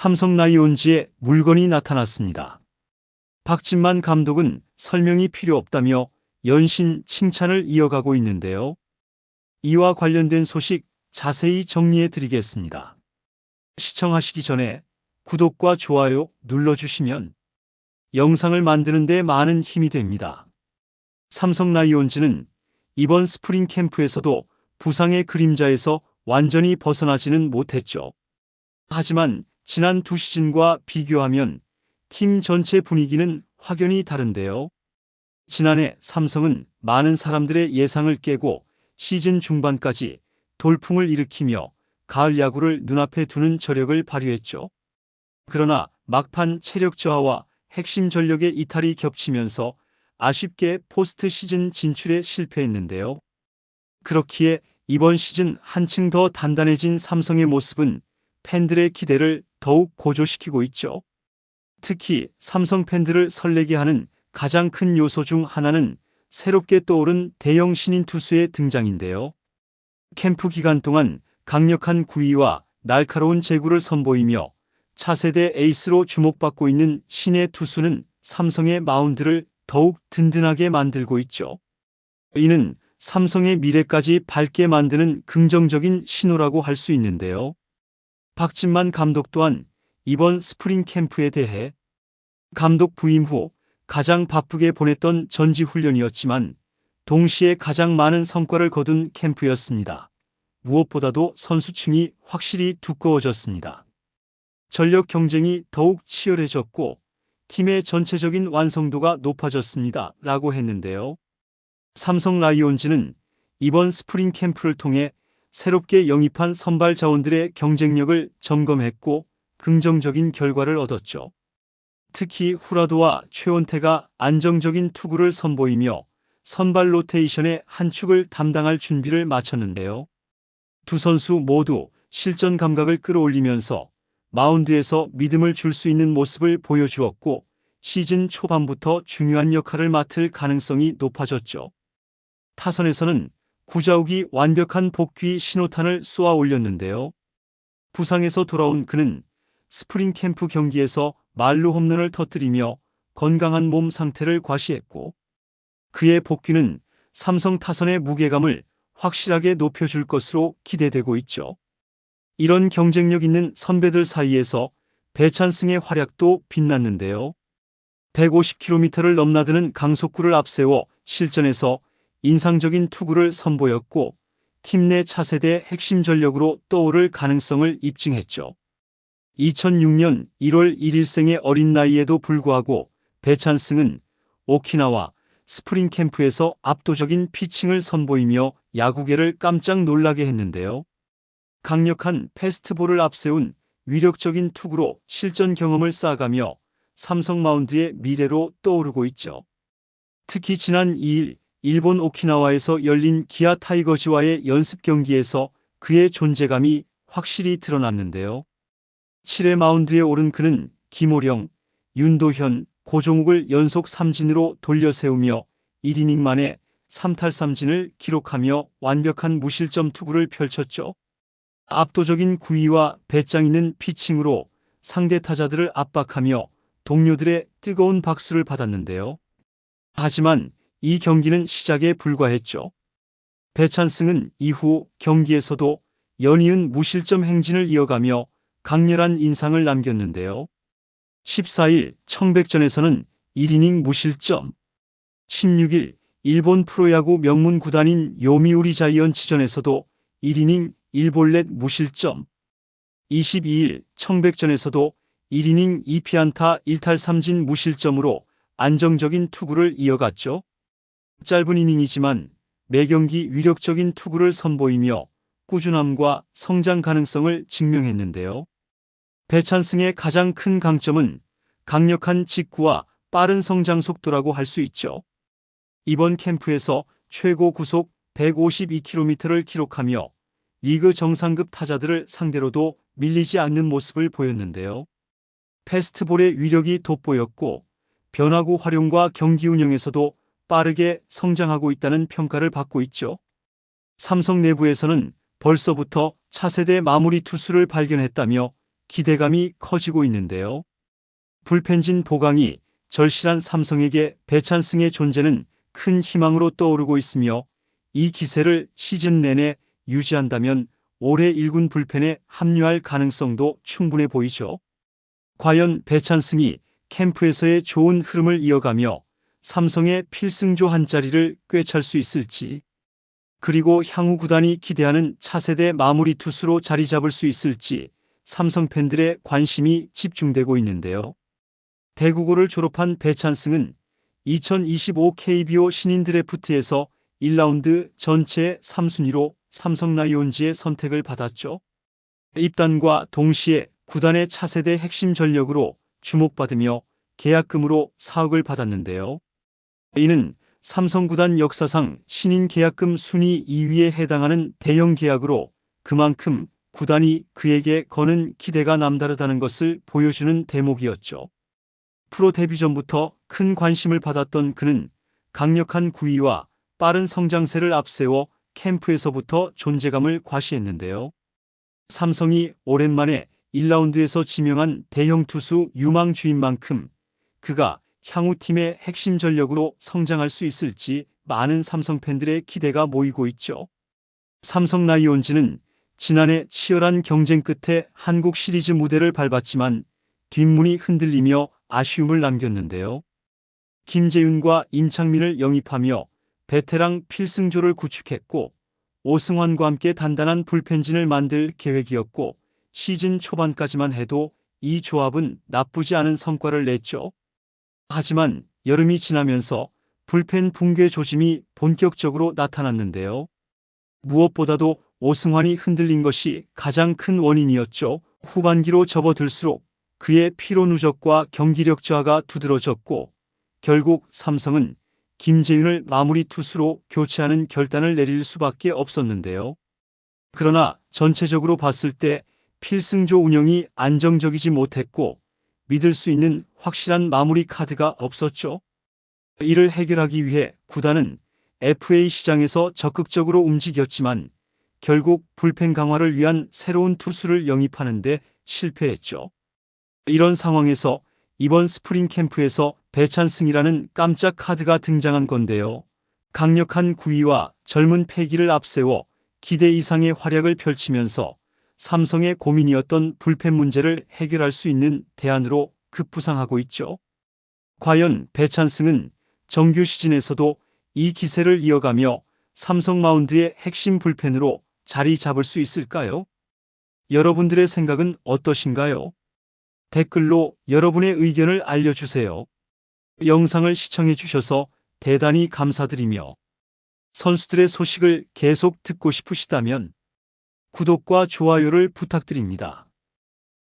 삼성 라이온즈에 물건이 나타났습니다. 박진만 감독은 설명이 필요 없다며 연신 칭찬을 이어가고 있는데요. 이와 관련된 소식 자세히 정리해 드리겠습니다. 시청하시기 전에 구독과 좋아요 눌러주시면 영상을 만드는 데 많은 힘이 됩니다. 삼성 라이온즈는 이번 스프링 캠프에서도 부상의 그림자에서 완전히 벗어나지는 못했죠. 하지만 지난 두 시즌과 비교하면 팀 전체 분위기는 확연히 다른데요. 지난해 삼성은 많은 사람들의 예상을 깨고 시즌 중반까지 돌풍을 일으키며 가을 야구를 눈앞에 두는 저력을 발휘했죠. 그러나 막판 체력 저하와 핵심 전력의 이탈이 겹치면서 아쉽게 포스트 시즌 진출에 실패했는데요. 그렇기에 이번 시즌 한층 더 단단해진 삼성의 모습은 팬들의 기대를 더욱 고조시키고 있죠. 특히 삼성 팬들을 설레게 하는 가장 큰 요소 중 하나는 새롭게 떠오른 대형 신인 투수의 등장인데요. 캠프 기간 동안 강력한 구위와 날카로운 제구를 선보이며 차세대 에이스로 주목받고 있는 신예 투수는 삼성의 마운드를 더욱 든든하게 만들고 있죠. 이는 삼성의 미래까지 밝게 만드는 긍정적인 신호라고 할 수 있는데요. 박진만 감독 또한 이번 스프링 캠프에 대해 감독 부임 후 가장 바쁘게 보냈던 전지훈련이었지만 동시에 가장 많은 성과를 거둔 캠프였습니다. 무엇보다도 선수층이 확실히 두꺼워졌습니다. 전력 경쟁이 더욱 치열해졌고 팀의 전체적인 완성도가 높아졌습니다. 라고 했는데요. 삼성 라이온즈는 이번 스프링 캠프를 통해 새롭게 영입한 선발 자원들의 경쟁력을 점검했고 긍정적인 결과를 얻었죠. 특히 후라도와 최원태가 안정적인 투구를 선보이며 선발 로테이션의 한 축을 담당할 준비를 마쳤는데요. 두 선수 모두 실전 감각을 끌어올리면서 마운드에서 믿음을 줄 수 있는 모습을 보여주었고 시즌 초반부터 중요한 역할을 맡을 가능성이 높아졌죠. 타선에서는 구자욱이 완벽한 복귀 신호탄을 쏘아 올렸는데요. 부상에서 돌아온 그는 스프링 캠프 경기에서 말루 홈런을 터뜨리며 건강한 몸 상태를 과시했고 그의 복귀는 삼성 타선의 무게감을 확실하게 높여줄 것으로 기대되고 있죠. 이런 경쟁력 있는 선배들 사이에서 배찬승의 활약도 빛났는데요. 150km를 넘나드는 강속구를 앞세워 실전에서 인상적인 투구를 선보였고 팀 내 차세대 핵심 전력으로 떠오를 가능성을 입증했죠. 2006년 1월 1일생의 어린 나이에도 불구하고 배찬승은 오키나와 스프링 캠프에서 압도적인 피칭을 선보이며 야구계를 깜짝 놀라게 했는데요. 강력한 패스트볼을 앞세운 위력적인 투구로 실전 경험을 쌓아가며 삼성 마운드의 미래로 떠오르고 있죠. 특히 지난 2일 일본 오키나와에서 열린 기아 타이거즈와의 연습 경기에서 그의 존재감이 확실히 드러났는데요. 7회 마운드에 오른 그는 김호령, 윤도현, 고종욱을 연속 삼진으로 돌려세우며 1이닝 만에 3탈3진을 기록하며 완벽한 무실점 투구를 펼쳤죠. 압도적인 구위와 배짱 있는 피칭으로 상대 타자들을 압박하며 동료들의 뜨거운 박수를 받았는데요. 하지만 이 경기는 시작에 불과했죠. 배찬승은 이후 경기에서도 연이은 무실점 행진을 이어가며 강렬한 인상을 남겼는데요. 14일 청백전에서는 1이닝 무실점, 16일 일본 프로야구 명문 구단인 요미우리 자이언츠전에서도 1이닝 1볼넷 무실점, 22일 청백전에서도 1이닝 2피안타 1탈3진 무실점으로 안정적인 투구를 이어갔죠. 짧은 이닝이지만 매경기 위력적인 투구를 선보이며 꾸준함과 성장 가능성을 증명했는데요. 배찬승의 가장 큰 강점은 강력한 직구와 빠른 성장 속도라고 할 수 있죠. 이번 캠프에서 최고 구속 152km를 기록하며 리그 정상급 타자들을 상대로도 밀리지 않는 모습을 보였는데요. 패스트볼의 위력이 돋보였고 변화구 활용과 경기 운영에서도 빠르게 성장하고 있다는 평가를 받고 있죠. 삼성 내부에서는 벌써부터 차세대 마무리 투수를 발견했다며 기대감이 커지고 있는데요. 불펜진 보강이 절실한 삼성에게 배찬승의 존재는 큰 희망으로 떠오르고 있으며 이 기세를 시즌 내내 유지한다면 올해 1군 불펜에 합류할 가능성도 충분해 보이죠. 과연 배찬승이 캠프에서의 좋은 흐름을 이어가며 삼성의 필승조 한 자리를 꿰찰 수 있을지, 그리고 향후 구단이 기대하는 차세대 마무리 투수로 자리 잡을 수 있을지 삼성 팬들의 관심이 집중되고 있는데요. 대구고를 졸업한 배찬승은 2025 KBO 신인 드래프트에서 1라운드 전체 3순위로 삼성 라이온즈의 선택을 받았죠. 입단과 동시에 구단의 차세대 핵심 전력으로 주목받으며 계약금으로 4억을 받았는데요. 이는 삼성 구단 역사상 신인 계약금 순위 2위에 해당하는 대형 계약으로 그만큼 구단이 그에게 거는 기대가 남다르다는 것을 보여주는 대목이었죠. 프로 데뷔 전부터 큰 관심을 받았던 그는 강력한 구위와 빠른 성장세를 앞세워 캠프에서부터 존재감을 과시했는데요. 삼성이 오랜만에 1라운드에서 지명한 대형 투수 유망주인 만큼 그가 향후 팀의 핵심 전력으로 성장할 수 있을지 많은 삼성 팬들의 기대가 모이고 있죠. 삼성 라이온즈는 지난해 치열한 경쟁 끝에 한국 시리즈 무대를 밟았지만 뒷문이 흔들리며 아쉬움을 남겼는데요. 김재윤과 임창민을 영입하며 베테랑 필승조를 구축했고 오승환과 함께 단단한 불펜진을 만들 계획이었고 시즌 초반까지만 해도 이 조합은 나쁘지 않은 성과를 냈죠. 하지만 여름이 지나면서 불펜 붕괴 조짐이 본격적으로 나타났는데요. 무엇보다도 오승환이 흔들린 것이 가장 큰 원인이었죠. 후반기로 접어들수록 그의 피로 누적과 경기력 저하가 두드러졌고 결국 삼성은 김재윤을 마무리 투수로 교체하는 결단을 내릴 수밖에 없었는데요. 그러나 전체적으로 봤을 때 필승조 운영이 안정적이지 못했고 믿을 수 있는 확실한 마무리 카드가 없었죠. 이를 해결하기 위해 구단은 FA 시장에서 적극적으로 움직였지만 결국 불펜 강화를 위한 새로운 투수를 영입하는 데 실패했죠. 이런 상황에서 이번 스프링 캠프에서 배찬승이라는 깜짝 카드가 등장한 건데요. 강력한 구위와 젊은 패기를 앞세워 기대 이상의 활약을 펼치면서 삼성의 고민이었던 불펜 문제를 해결할 수 있는 대안으로 급부상하고 있죠. 과연 배찬승은 정규 시즌에서도 이 기세를 이어가며 삼성 마운드의 핵심 불펜으로 자리 잡을 수 있을까요? 여러분들의 생각은 어떠신가요? 댓글로 여러분의 의견을 알려주세요. 영상을 시청해 주셔서 대단히 감사드리며 선수들의 소식을 계속 듣고 싶으시다면 구독과 좋아요를 부탁드립니다.